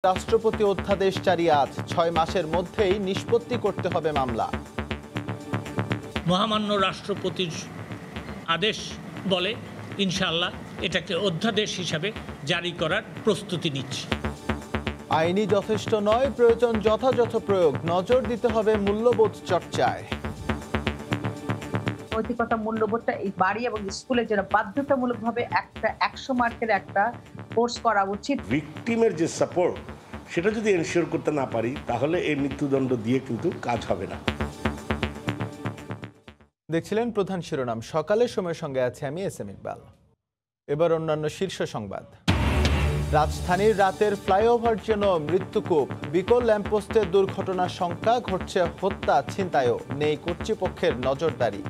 রাষ্ট্রপতি অধ্যাদেশ জারি আজ 6 মাসের মধ্যেই নিষ্পত্তি করতে হবে মামলা। মহামান্য রাষ্ট্রপতির আদেশ বলে ইনশাআল্লাহ এটাকে অধ্যাদেশ হিসাবে জারি করার প্রস্তুতি নিচ্ছে। আইনি যথেষ্ট নয়, প্রয়োজন যথাযথ প্রয়োগ, নজর দিতে হবে মূল্যবোধ চর্চায়। নৈতিকতা মূল্যবোধটা এই বাড়ি এবং স্কুলের জন্য বাধ্যতামূলকভাবে একটা 100 মার্কের একটা কোর্স করা উচিত। ভিকটিমের যে সাপোর্ট সেটা যদি এনশিওর করতে না পারি তাহলে এই মৃত্যুদণ্ড দিয়ে কিন্তু কাজ হবে না। দেখছিলেন প্রধান শিরোনাম, সকালের সময়ের সঙ্গে আছে আমি এসএম ইকবাল। এবার অন্যান্য শীর্ষ সংবাদ। রাজধানীর রাতের ফ্লাইওভার যেন মৃত্যুকূপ, বিকল ল্যাম্পপোস্টের দুর্ঘটনার সংখ্যা, ঘটছে হত্যা ছিনতাইও, নেই কর্তৃপক্ষের নজরদারি।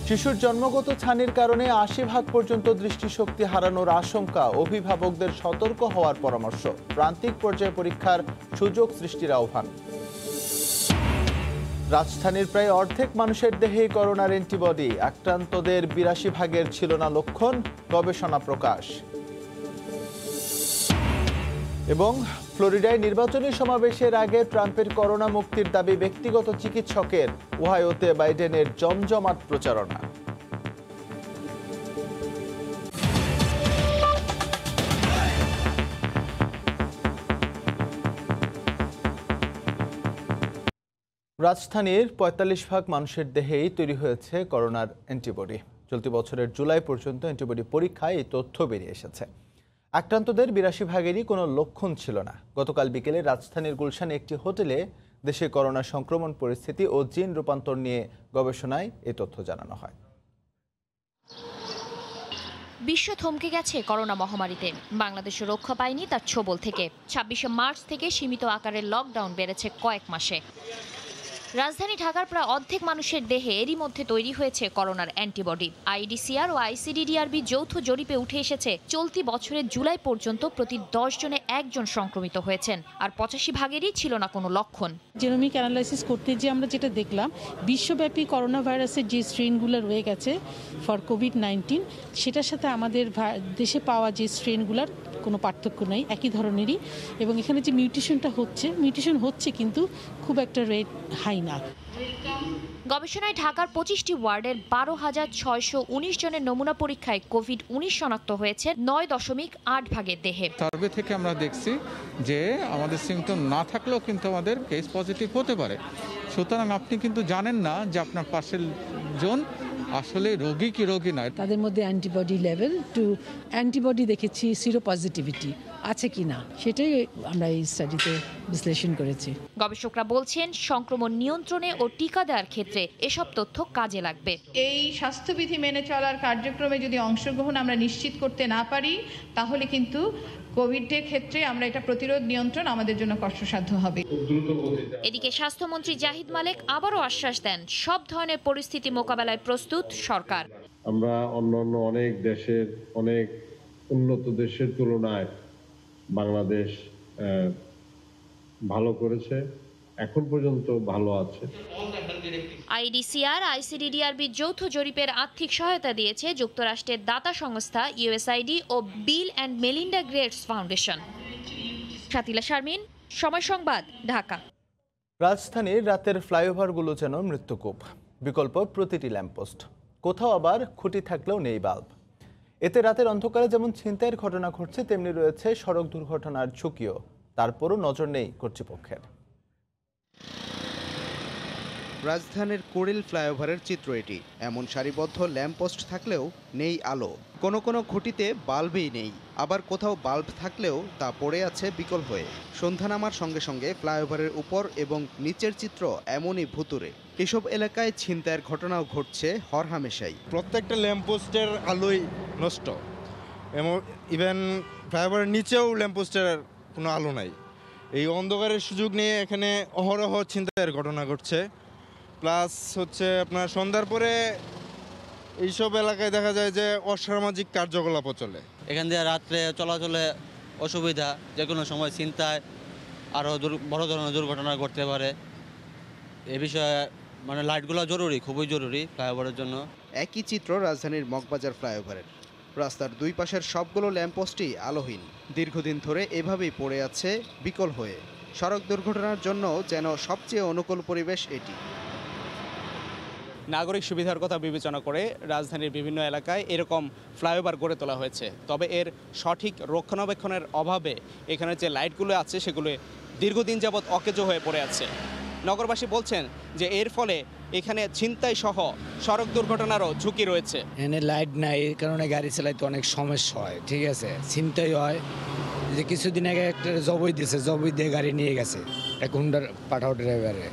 শিশুর জন্মগত ছানির কারণে ৮০% পর্যন্ত দৃষ্টিশক্তি হারানোর আশঙ্কা, অভিভাবকদের সতর্ক হওয়ার পরামর্শ, প্রান্তিক পর্যায়ে পরীক্ষার সুযোগ সৃষ্টির আহ্বান। রাজধানীর প্রায় অর্ধেক মানুষের দেহেই করোনার অ্যান্টিবডি, আক্রান্তদের ৮২% ছিল না লক্ষণ, গবেষণা প্রকাশ। এবং ফ্লোরিডায় নির্বাচনী সমাবেশের আগে ট্রাম্পের করোনা মুক্তির দাবি ব্যক্তিগত চিকিৎসকের, ওহাইওতে বাইডেনের জমজমাট প্রচারণা। রাজধানীর ৪৫% মানুষের দেহেই তৈরি হয়েছে করোনার অ্যান্টিবডি। চলতি বছরের জুলাই পর্যন্ত অ্যান্টিবডি পরীক্ষায় এই তথ্য বেরিয়ে এসেছে। আক্রান্তদের ৮২%-এরই কোনো লক্ষণ ছিল না। গতকাল বিকেলে রাজধানীর গুলশানে একটি হোটেলে দেশে করোনা সংক্রমণ পরিস্থিতি ও জিন রূপান্তর নিয়ে গবেষণায় এই তথ্য জানানো হয়। বিশ্ব থমকে গেছে করোনা মহামারীতে, বাংলাদেশে রক্ষা পায়নি তার ছোবল থেকে। ২৬শে মার্চ থেকে সীমিত আকারের লকডাউন বেড়েছে কয়েক মাসে। রাজধানী ঢাকার প্রায় অর্ধেক মানুষের দেহে এরই মধ্যে তৈরি হয়েছে করোনার অ্যান্টিবডি। আইডিসিআর ও আইসিডিডিআরবি যৌথ জরিপে উঠে এসেছে, চলতি বছরের জুলাই পর্যন্ত প্রতি ১০ জনে ১ জন সংক্রমিত হয়েছেন, আর ৮৫%-এরই ছিল না কোনো লক্ষণ। জেনোমিক অ্যানালাইসিস করতে যে আমরা যেটা দেখলাম, বিশ্বব্যাপী করোনা ভাইরাসের যে স্ট্রেনগুলো রয়ে গেছে ফর কোভিড-19, সেটার সাথে আমাদের দেশে পাওয়া যে স্ট্রেনগুলোর কোনো পার্থক্য নেই, একই ধরনেরই। এবং এখানে যে মিউটেশন হচ্ছে কিন্তু খুব একটা রেট হাই না। গবেষণায় ঢাকার ২৫টি ওয়ার্ডের ১২,৬১৯ জনের নমুনা পরীক্ষায় কোভিড-১৯ শনাক্ত হয়েছে ৯.৮% দেহে। সার্ভে থেকে আমরা দেখছি যে আমাদের সিমটম না থাকলেও কিন্তু আমাদের কেস পজিটিভ হতে পারে। সুতরাং আপনি কিন্তু জানেন না যে আপনার পাশের জন আসলে রোগী কি রোগী নয়। তাদের মধ্যে অ্যান্টিবডি দেখেছি, সিরো পজিটিভিটি আছে কিনা সেটাই আমরা এই স্টাডিতে বিশ্লেষণ করেছি। গবেষকরা বলছেন, সংক্রমণ নিয়ন্ত্রণে ও টিকা দেওয়ার ক্ষেত্রে এসব তথ্য কাজে লাগবে। এই স্বাস্থ্যবিধি মেনে চলার কার্যক্রমে যদি অংশগ্রহণ আমরা নিশ্চিত করতে না পারি, তাহলে কিন্তু কোভিডের ক্ষেত্রে আমরা এটা প্রতিরোধ নিয়ন্ত্রণ আমাদের জন্য কষ্টসাধ্য হবে। এদিকে স্বাস্থ্যমন্ত্রী জাহিদ মালেক আবারও আশ্বাস দেন, সব ধরনের পরিস্থিতি মোকাবেলায় প্রস্তুত সরকার। আমরা অন্যান্য অনেক দেশের, অনেক উন্নত দেশের তুলনায় বাংলাদেশ ভালো করেছে, এখন পর্যন্ত ভালো আছে। আইডিসিআর আইসিডিডিআরবি যৌথ জরিপের আর্থিক সহায়তা দিয়েছে যুক্তরাষ্ট্রের দাতা সংস্থা ইউএসআইডি ও Bill and Melinda Gates foundation. Shatila Sharmin, Somoy Sangbad, Dhaka. রাজধানীর রাতের ফ্লাইওভারগুলো যেন মৃত্যুকূপ, বিকল্প প্রতিটি ল্যাম্পপোস্ট, কোথাও আবার খুঁটি থাকলেও নেই বাল্ব। এতে রাতের অন্ধকারে যেমন ছিনতাইয়ের ঘটনা ঘটছে, তেমনি রয়েছে সড়ক দুর্ঘটনার ঝুঁকিও। তারপরও নজর নেই কর্তৃপক্ষের। রাজধানীর কুড়িল ফ্লাইওভারের চিত্র এটি। এমন সারিবদ্ধ ল্যাম্পপোস্ট থাকলেও নেই আলো, কোনো কোনো খুঁটিতে বাল্বই নেই, আবার কোথাও বাল্ব থাকলেও তা পড়ে আছে বিকল হয়ে। সন্ধ্যা নামার সঙ্গে সঙ্গে ফ্লাইওভারের উপর এবং নিচের চিত্র এমনই ভুতুড়ে। এসব এলাকায় ছিনতাইয়ের ঘটনাও ঘটছে হরহামেশাই। প্রত্যেকটা ল্যাম্পপোস্টের আলোই নষ্ট, এবং ইভেন ফ্লাইওভারের নিচেও ল্যাম্পপোস্টের কোনো আলো নাই। এই অন্ধকারের সুযোগ নিয়ে এখানে অহরহ ছিনতাইয়ের ঘটনা ঘটছে। প্লাস হচ্ছে আপনার সন্ধ্যার পরে এইসব এলাকায় দেখা যায় যে অসামাজিক কার্যকলাপও চলে। এখান দিয়ে রাত্রে চলাচলে অসুবিধা, যে কোনো সময় ছিনতাই আরও বড় ধরনের দুর্ঘটনা ঘটতে পারে। এ বিষয়ে লাইটগুলো জরুরি, খুবই জরুরি ফ্লাইওভারের জন্য। একই চিত্র রাজধানীর মগবাজার ফ্লাইওভারের। রাস্তার দুই পাশের সবগুলো ল্যাম্পপোস্টই আলোহীন। দীর্ঘদিন ধরে এভাবেই পড়ে আছে বিকল হয়ে। সড়ক দুর্ঘটনার জন্য যেন সবচেয়ে অনুকূল পরিবেশ এটি। নাগরিক সুবিধার কথা বিবেচনা করে রাজধানীর বিভিন্ন এলাকায় এরকম ফ্লাইওভার গড়ে তোলা হয়েছে, তবে এর সঠিক রক্ষণাবেক্ষণের অভাবে এখানে যে লাইটগুলো আছে সেগুলো দীর্ঘদিন যাবৎ অকেজো হয়ে পড়ে আছে। নগরবাসী বলছেন যে এর ফলে এখানে ছিনতাই সহ সড়ক দুর্ঘটনারও ঝুঁকি রয়েছে। এখানে লাইট নাই, এই কারণে গাড়ি চালাইতে অনেক সমস্যা হয়। ঠিক আছে, ছিনতাই হয়। যে কিছুদিন আগে একটা জবই দিয়েছে, জবই দিয়ে গাড়ি নিয়ে গেছে এক হুন্ডার পাঠাও ড্রাইভারে।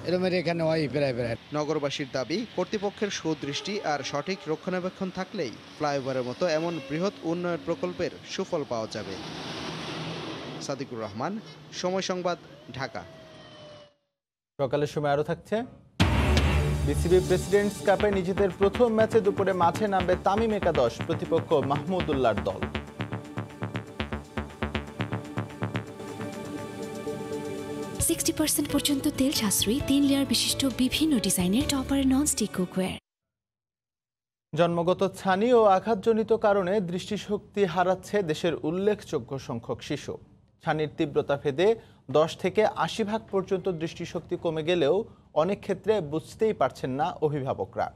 এরকম এখানে হয় প্রায়। নগরবাসীর দাবি, কর্তৃপক্ষের সুদৃষ্টি আর সঠিক রক্ষণাবেক্ষণ থাকলেই ফ্লাইওভারের মতো এমন বৃহৎ উন্নয়ন প্রকল্পের সুফল পাওয়া যাবে। সাদিকুর রহমান, সময় সংবাদ, ঢাকা। সকালের সময় আরও থাকছে, বিসিবি প্রেসিডেন্টস কাপে নিজেদের প্রথম ম্যাচে দুপুরে মাঠে নামবে তামিম একাদশ, প্রতিপক্ষ মাহমুদুল্লাহর দল। 60% পর্যন্ত তেল সাশ্রয়ী 3 লেয়ার বিশিষ্ট বিভিন্ন ডিজাইনের টপার ননস্টিক কুকওয়্যার। জন্মগত ছানি ও আঘাতজনিত কারণে দৃষ্টিশক্তি হারাচ্ছে দেশের উল্লেখযোগ্য সংখ্যক শিশু। ছানির তীব্রতা ভেদে 10 থেকে 80% পর্যন্ত দৃষ্টিশক্তি কমে গেলেও অনেক ক্ষেত্রে বুঝতেই পারছেন না অভিভাবকরা।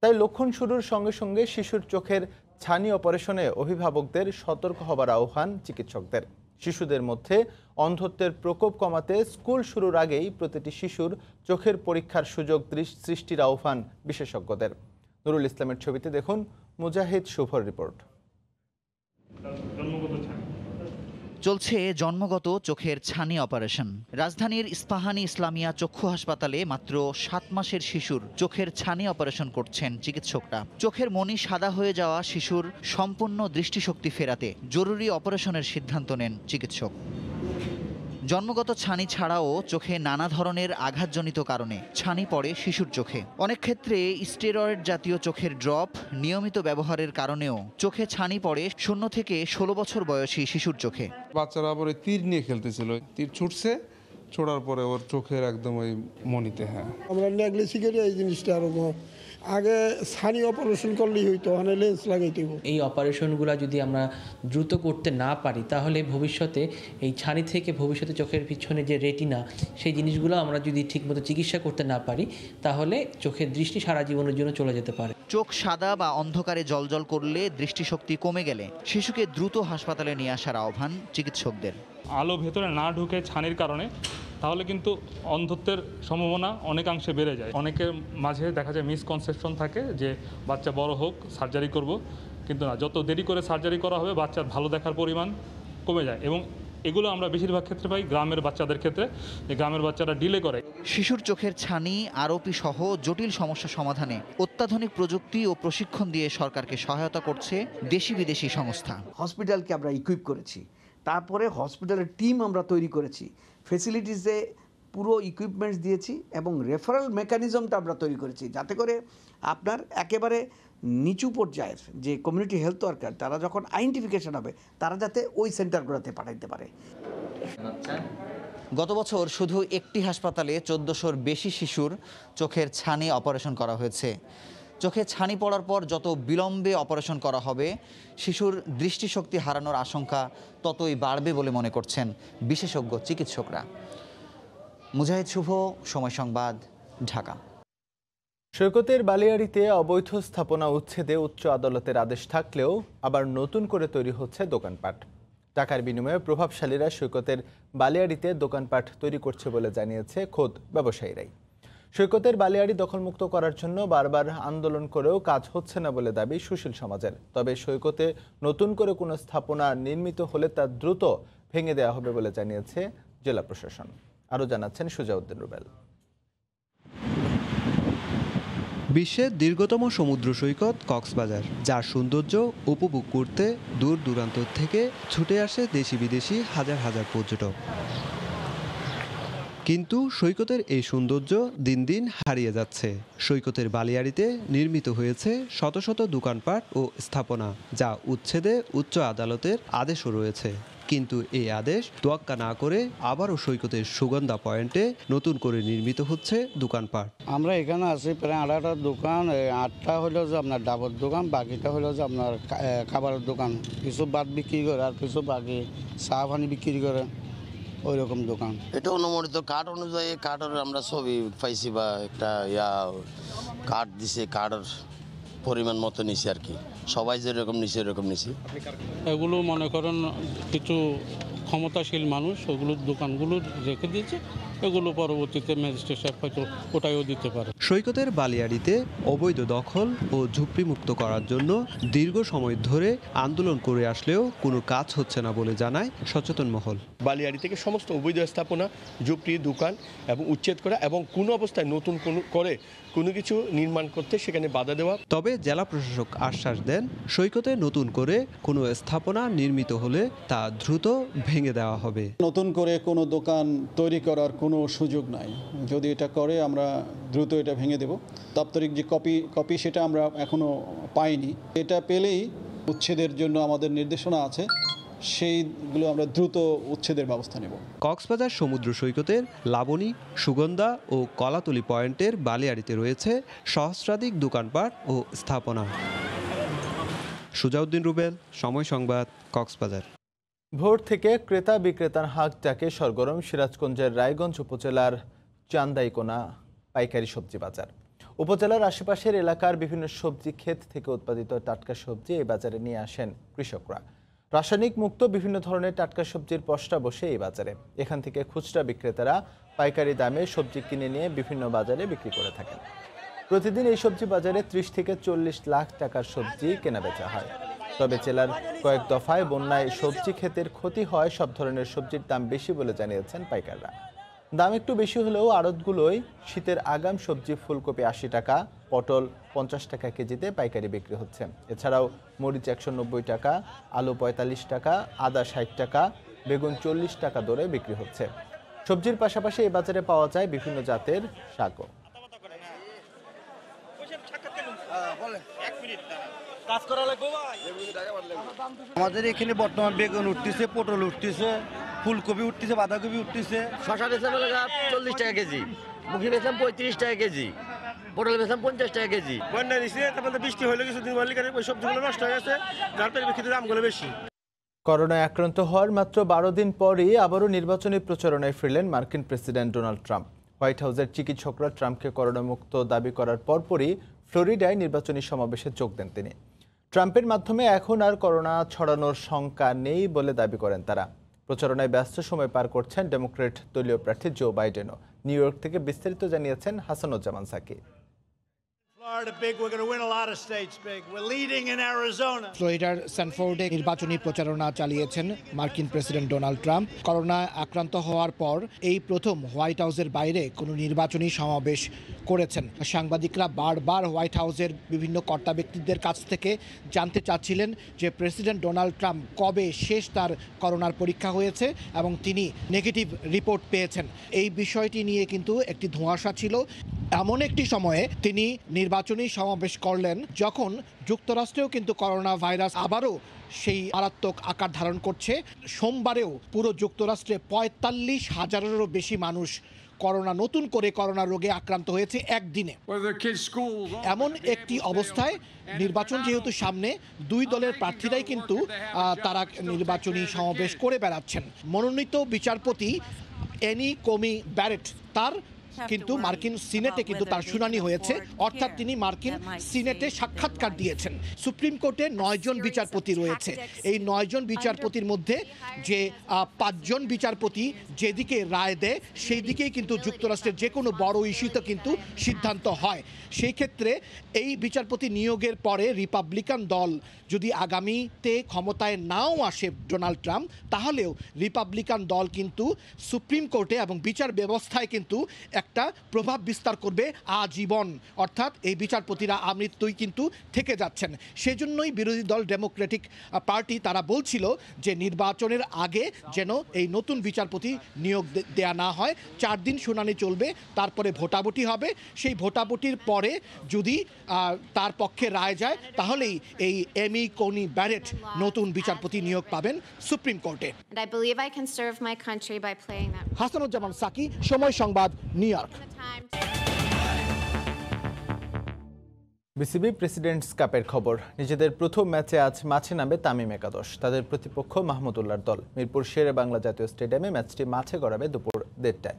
তাই লক্ষণ শুরুর সঙ্গে সঙ্গে শিশুর চোখের ছানি অপারেশনে অভিভাবকদের সতর্ক হবার আহ্বান চিকিৎসকদের। শিশুদের মধ্যে অন্ধত্বের প্রকোপ কমাতে স্কুল শুরুর আগেই প্রতিটি শিশুর চোখের পরীক্ষার সুযোগ সৃষ্টির আহ্বান বিশেষজ্ঞদের। নুরুল ইসলামের ছবিতে দেখুন মুজাহিদ শুভর রিপোর্ট। চলছে জন্মগত চোখের ছানি অপারেশন। রাজধানীর ইস্পাহানি ইসলামিয়া চক্ষু হাসপাতালে মাত্র 7 মাসের শিশুর চোখের ছানি অপারেশন করছেন চিকিৎসকরা। চোখের মনি সাদা হয়ে যাওয়া শিশুর সম্পূর্ণ দৃষ্টিশক্তি ফেরাতে জরুরি অপারেশনের সিদ্ধান্ত নেন চিকিৎসক। জন্মগত ছানি ছাড়াও চোখে নানা ধরনের আঘাতজনিত কারণে ছানি পড়ে শিশুর চোখে। অনেক ক্ষেত্রে স্টেরয়েড জাতীয় চোখের ড্রপ নিয়মিত ব্যবহারের কারণেও চোখে ছানি পড়ে 0 থেকে 16 বছর বয়সী শিশুর চোখে। বাচ্চারা আবার তীর নিয়ে খেলতেছিল, তীর ছুটছে, ছোড়ার পরে ওর চোখের একদম ওই মনিতে। হ্যাঁ, আমরা নেগলেসি করি এই জিনিসটা। আরো আগে ছানি অপারেশন করলেই হইতো, মানে লেন্স লাগাইতে। এই অপারেশনগুলো যদি আমরা দ্রুত করতে না পারি তাহলে ভবিষ্যতে এই ছানি থেকে ভবিষ্যতে চোখের পিছনে যে রেটিনা, সেই জিনিসগুলো আমরা যদি ঠিকমতো চিকিৎসা করতে না পারি তাহলে চোখের দৃষ্টি সারা জীবনের জন্য চলে যেতে পারে। চোখ সাদা বা অন্ধকারে জ্বলজ্বল করলে, দৃষ্টিশক্তি কমে গেলে শিশুকে দ্রুত হাসপাতালে নিয়ে আসার আহ্বান চিকিৎসকদের। আলো ভেতরে না ঢুকে ছানির কারণে তাহলে কিন্তু অন্ধত্বের সম্ভাবনা অনেকাংশে বেড়ে যায়। অনেকের মাঝে দেখা যায় মিসকনসেপশন থাকে যে বাচ্চা বড় হোক সার্জারি করব, কিন্তু না, যত দেরি করে সার্জারি করা হবে বাচ্চার ভালো দেখার পরিমাণ কমে যায়। এবং এগুলো আমরা বেশিরভাগ ক্ষেত্রে পাই গ্রামের বাচ্চাদের ক্ষেত্রে, যে গ্রামের বাচ্চারা ডিলে করে। শিশুর চোখের ছানি, আরোপি সহ জটিল সমস্যা সমাধানে অত্যাধুনিক প্রযুক্তি ও প্রশিক্ষণ দিয়ে সরকারকে সহায়তা করছে দেশি বিদেশি সংস্থা। হসপিটালকে আমরা ইকুইপ করেছি, তারপরে হসপিটালের টিম আমরা তৈরি করেছি, ফেসিলিটিসে পুরো ইকুইপমেন্টস দিয়েছি এবং রেফারেল মেকানিজমটা আমরা তৈরি করেছি, যাতে করে আপনার একেবারে নিচু পর্যায়ের যে কমিউনিটি হেলথ ওয়ার্কার তারা যখন আইডেন্টিফিকেশন হবে তারা যাতে ওই সেন্টারগুলোতে পাঠাইতে পারে। গত বছর শুধু একটি হাসপাতালে 1400-র বেশি শিশুর চোখের ছানি অপারেশন করা হয়েছে। চোখে ছানি পড়ার পর যত বিলম্বে অপারেশন করা হবে শিশুর দৃষ্টিশক্তি হারানোর আশঙ্কা ততই বাড়বে বলে মনে করছেন বিশেষজ্ঞ চিকিৎসকরা। মুজাহিদ শুভ, সময় সংবাদ, ঢাকা। সৈকতের বালিয়াড়িতে অবৈধ স্থাপনা উচ্ছেদে উচ্চ আদালতের আদেশ থাকলেও আবার নতুন করে তৈরি হচ্ছে দোকানপাট। টাকার বিনিময়ে প্রভাবশালীরা সৈকতের বালিয়াড়িতে দোকানপাট তৈরি করছে বলে জানিয়েছে খোদ ব্যবসায়ীরাই। সৈকতের বালিয়াড়ি দখলমুক্ত করার জন্য বারবার আন্দোলন করেও কাজ হচ্ছে না বলে দাবি সুশীল সমাজের। তবে সৈকতে নতুন করে কোনো স্থাপনা নির্মিত হলে তা দ্রুত ভেঙে দেওয়া হবে বলে জানিয়েছে জেলা প্রশাসন। আরও জানাচ্ছেন সুজাউদ্দিন রুবেল। বিশ্বের দীর্ঘতম সমুদ্র সৈকত কক্সবাজার, যার সৌন্দর্য উপভোগ করতে দূর দূরান্ত থেকে ছুটে আসে দেশি বিদেশি হাজার হাজার পর্যটক। কিন্তু সৈকতের এই সৌন্দর্য দিন দিন হারিয়ে যাচ্ছে। সৈকতের বালিয়াড়িতে নির্মিত হয়েছে শত শত দোকানপাট ও স্থাপনা, যা উচ্ছেদে উচ্চ আদালতের আদেশও রয়েছে। কিন্তু এই আদেশ তোয়াক্কা না করে আবারও সৈকতের সুগন্ধা পয়েন্টে নতুন করে নির্মিত হচ্ছে দোকানপাট। আমরা এখানে আছি প্রায় 8টা দোকান, 8টা হলো যে আপনার ডাবের দোকান, বাকিটা হলো যে আপনার খাবারের দোকান। কিছু ভাত বিক্রি করে আর কিছু বাকি চা পানি বিক্রি করে, ওই রকম দোকান। এটা অনুমোদিত কার্ড অনুযায়ী কার্ডের আমরা ছবি পাইছি বা একটা কার্ড দিছে, কার্ডের পরিমাণ মতো নিছি আর কি, সবাই যেরকম নিছে এরকম নিছি। এগুলো মনে করেন কিছু ক্ষমতাশীল মানুষ ওগুলোর দোকানগুলো রেখে দিয়েছে, এগুলো পরবর্তীতে ম্যাজিস্ট্রেট সাহেব হয়তো ওটাইও দিতে পারে। সৈকতের বালিয়াড়িতে অবৈধ দখল ও ঝুপড়িমুক্ত করার জন্য দীর্ঘ সময় ধরে আন্দোলন করে আসলেও কোনো কাজ হচ্ছে না বলে জানায় সচেতন মহল। বালিয়াড়ি থেকে সমস্ত অবৈধ স্থাপনা, ঝুপড়ি, দোকান এবং উচ্ছেদ করা এবং কোনো অবস্থায় নতুন কোনো কিছু নির্মাণ করতে সেখানে বাধা দেওয়া। তবে জেলা প্রশাসক আশ্বাস দেন, সৈকতে নতুন করে কোনো স্থাপনা নির্মিত হলে তা দ্রুত ভেঙে দেওয়া হবে। নতুন করে কোনো দোকান তৈরি করার কোনো সুযোগ নাই। যদি এটা করে আমরা দ্রুত এটা ভেঙে দেব। দাপ্তরিক যে কপি সেটা আমরা এখনো পাইনি। এটা পেলেই উচ্ছেদের জন্য আমাদের নির্দেশনা আছে, সেইগুলো আমরা দ্রুত উচ্ছেদের ব্যবস্থা নেব। কক্সবাজার সমুদ্র সৈকতের লাবণী, সুগন্ধা ও কলাতলি পয়েন্টের বালিয়াড়িতে রয়েছে সহস্রাধিক দোকানপাট ও স্থাপনা। সুজাউদ্দিন রুবেল, সময় সংবাদ, কক্সবাজার। ভোর থেকে ক্রেতা বিক্রেতার হাঁক ডাকে সরগরম সিরাজগঞ্জের রায়গঞ্জ উপজেলার চান্দাইকোনা পাইকারি সবজি বাজার। উপজেলার আশেপাশের এলাকার বিভিন্ন সবজি ক্ষেত থেকে উৎপাদিত টাটকা সবজি এই বাজারে নিয়ে আসেন কৃষকরা। রাসায়নিক মুক্ত বিভিন্ন ধরনের টাটকা সবজির পসরা বসে এই বাজারে। এখান থেকে খুচরা বিক্রেতারা পাইকারি দামে সবজি কিনে নিয়ে বিভিন্ন বাজারে বিক্রি করে থাকেন। প্রতিদিন এই সবজি বাজারে 30 থেকে 40 লাখ টাকার সবজি কেনাবেচা হয়। তবে জেলার কয়েক দফায় বন্যায় সবজি ক্ষেতের ক্ষতি হয়, সব ধরনের সবজির দাম বেশি বলে জানিয়েছেন পাইকাররা। দাম একটু বেশি হলেও আড়তগুলোয় শীতের আগাম সবজি ফুলকপি 80 টাকা, পটল 50 টাকা কেজিতে পাইকারি বিক্রি হচ্ছে। এছাড়াও মরিচ 190 টাকা, আলু 45 টাকা, আদা 60 টাকা, বেগুন 40 টাকা দরে বিক্রি হচ্ছে। সবজির পাশাপাশি এই বাজারে পাওয়া যায় বিভিন্ন জাতের শাকও। আমাদের এখানে বর্তমান বেগুন উঠতেছে, পটল উঠতেছে, ফুলকপি উঠতেছে, বাঁধাকপি উঠতেছে। শশা বেচা 40 টাকা কেজি, মুখি বেচাম 35 টাকা কেজি, পটল বেচাম 50 টাকা কেজি। বন্যা নিচ্ছে, তারপরে বৃষ্টি হলে কিছুদিন বললে ওই সবজিগুলো নষ্ট হয়ে গেছে, যার পরিপ্রেক্ষিতে দামগুলো বেশি। করোনায় আক্রান্ত হওয়ার মাত্র 12 দিন পরই আবারও নির্বাচনী প্রচারণায় ফিরলেন মার্কিন প্রেসিডেন্ট ডোনাল্ড ট্রাম্প। হোয়াইট হাউসের চিকিৎসকরা ট্রাম্পকে করোনামুক্ত দাবি করার পরপরই ফ্লোরিডায় নির্বাচনী সমাবেশে যোগ দেন তিনি। ট্রাম্পের মাধ্যমে এখন আর করোনা ছড়ানোর শঙ্কা নেই বলে দাবি করেন তারা। প্রচারণায় ব্যস্ত সময় পার করছেন ডেমোক্রেট দলীয় প্রার্থী জো বাইডেনও। নিউ ইয়র্ক থেকে বিস্তারিত জানিয়েছেন হাসানুজ্জামান সাকি। ফ্লোরিডার স্যানফোর্ডে নির্বাচনী প্রচারণা চালিয়েছেন মার্কিন প্রেসিডেন্ট ডোনাল্ড ট্রাম্প। করোনায় আক্রান্ত হওয়ার পর এই প্রথম হোয়াইট হাউসের বাইরে কোনো নির্বাচনী সমাবেশ করেছেন। সাংবাদিকরা বারবার হোয়াইট হাউসের বিভিন্ন কর্তা ব্যক্তিদের কাছ থেকে জানতে চাচ্ছিলেন যে প্রেসিডেন্ট ডোনাল্ড ট্রাম্প কবে শেষ তার করোনার পরীক্ষা হয়েছে এবং তিনি নেগেটিভ রিপোর্ট পেয়েছেন। এই বিষয়টি নিয়ে কিন্তু একটি ধোঁয়াশা ছিল। এমন একটি সময়ে তিনি নির্বাচনী সমাবেশ করলেন যখন যুক্তরাষ্ট্রেও কিন্তু করোনা ভাইরাস আবারও সেই মারাত্মক আকার ধারণ করছে। সোমবারেও পুরো যুক্তরাষ্ট্রে 45,000-এরও বেশি মানুষ নতুন করে করোনা রোগে আক্রান্ত হয়েছে একদিনে। এমন একটি অবস্থায় নির্বাচন যেহেতু সামনে, দুই দলের প্রার্থীরাই কিন্তু তারা নির্বাচনী সমাবেশ করে বেড়াচ্ছেন। মনোনীত বিচারপতি অ্যানি কোমি ব্যারেট তার কিন্তু মার্কিন সিনেটে কিন্তু তার শুনানি হয়েছে, অর্থাৎ তিনি মার্কিন সিনেটে সাক্ষাৎকার দিয়েছেন। সুপ্রিম কোর্টে 9 জন বিচারপতি রয়েছে। এই 9 জন বিচারপতির মধ্যে যে 5 জন বিচারপতি যেদিকে রায় দেয় সেই দিকেই কিন্তু যুক্তরাষ্ট্রের যে কোনো বড় ইস্যুতে কিন্তু সিদ্ধান্ত হয়। সেই ক্ষেত্রে এই বিচারপতি নিয়োগের পরে রিপাবলিকান দল যদি আগামীতে ক্ষমতায় নাও আসে ডোনাল্ড ট্রাম্প, তাহলেও রিপাবলিকান দল কিন্তু সুপ্রিম কোর্টে এবং বিচার ব্যবস্থায় কিন্তু একটা প্রভাব বিস্তার করবে আজীবন, অর্থাৎ এই বিচারপতিরা আমৃত্যুই কিন্তু থেকে যাচ্ছেন। সেজন্যই বিরোধী দল ডেমোক্রেটিক পার্টি তারা বলছিল যে নির্বাচনের আগে যেন এই নতুন বিচারপতি নিয়োগ দেয়া না হয়, 4 দিন শুনানি চলবে, তারপরে ভোটাভুটি হবে। সেই ভোটাভুটির পরে যদি তার পক্ষে রায় যায় তাহলেই এই এমি কোনি ব্যারেট নতুন বিচারপতি নিয়োগ পাবেন সুপ্রিম কোর্টে। হাসানুজ্জামান সাকি, সময় সংবাদ, নিউ ইয়র্ক। বিসিবি প্রেসিডেন্টস কাপের খবর। নিজেদের প্রথম ম্যাচে আজ মাঠে নামবে তামিম একাদশ। তাদের প্রতিপক্ষ মাহমুদুল্লাহর দল। মিরপুর শেরে বাংলা জাতীয় স্টেডিয়ামে ম্যাচটি মাঠে গড়াবে দুপুর 1টায়।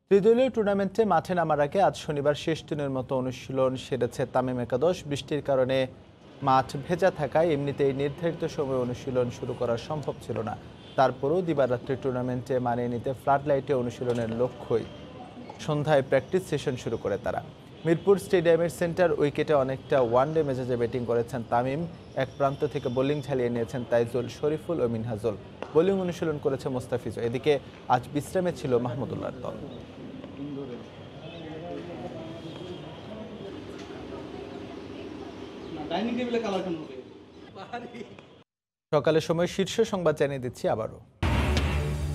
ত্রিদলীয় টুর্নামেন্টে মাঠে নামার আগে আজ শনিবার শেষ দিনের মতো অনুশীলন সেরেছে তামিম একাদশ। বৃষ্টির কারণে মাঠ ভেজা থাকায় এমনিতেই নির্ধারিত সময়ে অনুশীলন শুরু করা সম্ভব ছিল না। তারপরও দিবারাত্রি টুর্নামেন্টে মানিয়ে নিতে ফ্লাড লাইটে অনুশীলনের লক্ষ্যই সন্ধ্যায় প্র্যাকটিস সেশন শুরু করে তারা। মিরপুর স্টেডিয়ামের সেন্টার উইকেটে অনেকটা ওয়ানডে মেজাজে ব্যাটিং করেছেন তামিম। এক প্রান্ত থেকে বোলিং ঝালিয়ে নিয়েছেন তাইজুল, শরীফুল ও মিনহাজুল। বোলিং অনুশীলন করেছে মোস্তাফিজও। এদিকে আজ বিশ্রামে ছিল মাহমুদুল্লাহর দল। সকালের সময় শীর্ষ সংবাদ জানিয়ে দিচ্ছি আবারও।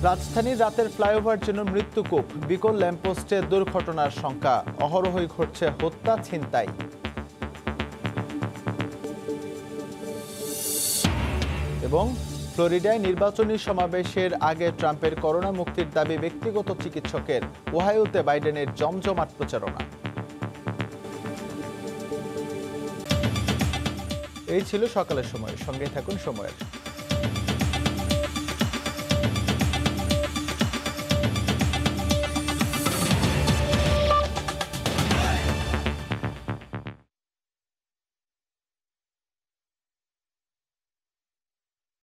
রাজধানীর রাতের ফ্লাইওভার জন্য মৃত্যুকূপ, বিকল ল্যাম্পপোস্টে দুর্ঘটনার সংখ্যা, অহরহই ঘটছে হত্যা, ছিনতাই। এবং ফ্লোরিডায় নির্বাচনী সমাবেশের আগে ট্রাম্পের করোনা মুক্তির দাবি ব্যক্তিগত চিকিৎসকের। ওহাইওতে বাইডেনের জমজমাট প্রচারণা। এই ছিল সকালের সময়। সঙ্গে থাকুন সময়ের।